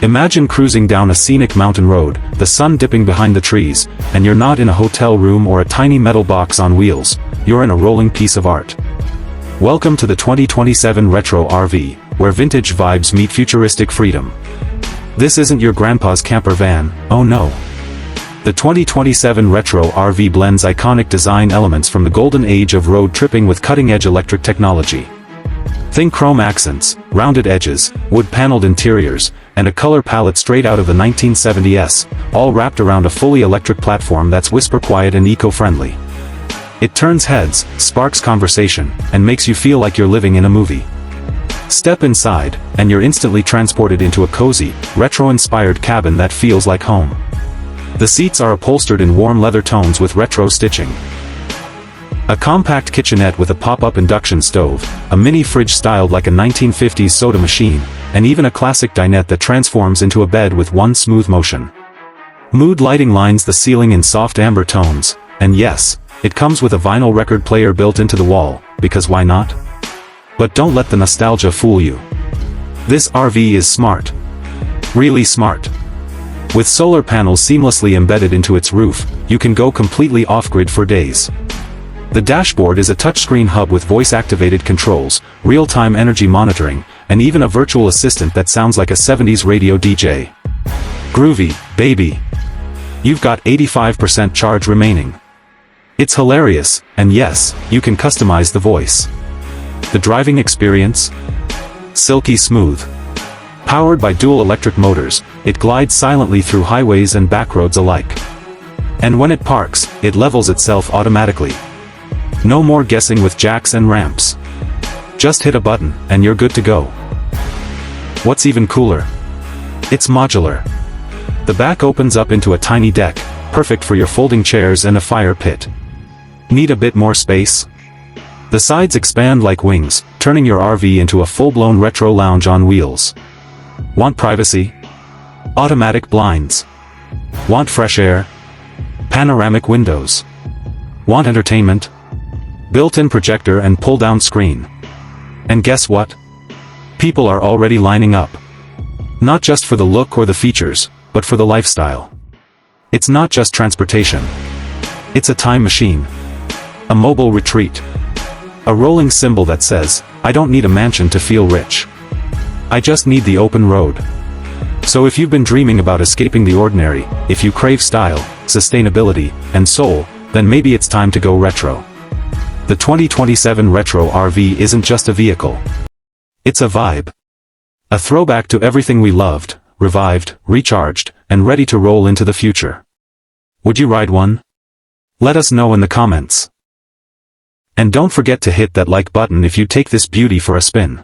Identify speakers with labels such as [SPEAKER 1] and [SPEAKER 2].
[SPEAKER 1] Imagine cruising down a scenic mountain road, the sun dipping behind the trees, and you're not in a hotel room or a tiny metal box on wheels, you're in a rolling piece of art. Welcome to the 2027 Retro RV, where vintage vibes meet futuristic freedom. This isn't your grandpa's camper van, oh no. The 2027 Retro RV blends iconic design elements from the golden age of road tripping with cutting-edge electric technology. Think chrome accents, rounded edges, wood-paneled interiors, and a color palette straight out of the 1970s, all wrapped around a fully electric platform that's whisper-quiet and eco-friendly. It turns heads, sparks conversation, and makes you feel like you're living in a movie. Step inside, and you're instantly transported into a cozy, retro-inspired cabin that feels like home. The seats are upholstered in warm leather tones with retro stitching. A compact kitchenette with a pop-up induction stove, a mini fridge styled like a 1950s soda machine, and even a classic dinette that transforms into a bed with one smooth motion. Mood lighting lines the ceiling in soft amber tones, and yes, it comes with a vinyl record player built into the wall, because why not? But don't let the nostalgia fool you. This RV is smart. Really smart. With solar panels seamlessly embedded into its roof, you can go completely off-grid for days. The dashboard is a touchscreen hub with voice-activated controls, real-time energy monitoring, and even a virtual assistant that sounds like a 70s radio DJ. Groovy, baby. You've got 85% charge remaining. It's hilarious, and yes, you can customize the voice. The driving experience? Silky smooth. Powered by dual electric motors, it glides silently through highways and backroads alike. And when it parks, it levels itself automatically. No more guessing with jacks and ramps. Just hit a button, and you're good to go. What's even cooler? It's modular. The back opens up into a tiny deck, perfect for your folding chairs and a fire pit. Need a bit more space? The sides expand like wings, turning your RV into a full-blown retro lounge on wheels. Want privacy? Automatic blinds. Want fresh air? Panoramic windows. Want entertainment? Built-in projector and pull-down screen. And guess what? People are already lining up. Not just for the look or the features, but for the lifestyle. It's not just transportation. It's a time machine. A mobile retreat. A rolling symbol that says, I don't need a mansion to feel rich. I just need the open road. So if you've been dreaming about escaping the ordinary, if you crave style, sustainability, and soul, then maybe it's time to go retro. The 2027 Retro RV isn't just a vehicle. It's a vibe. A throwback to everything we loved, revived, recharged, and ready to roll into the future. Would you ride one? Let us know in the comments. And don't forget to hit that like button if you take this beauty for a spin.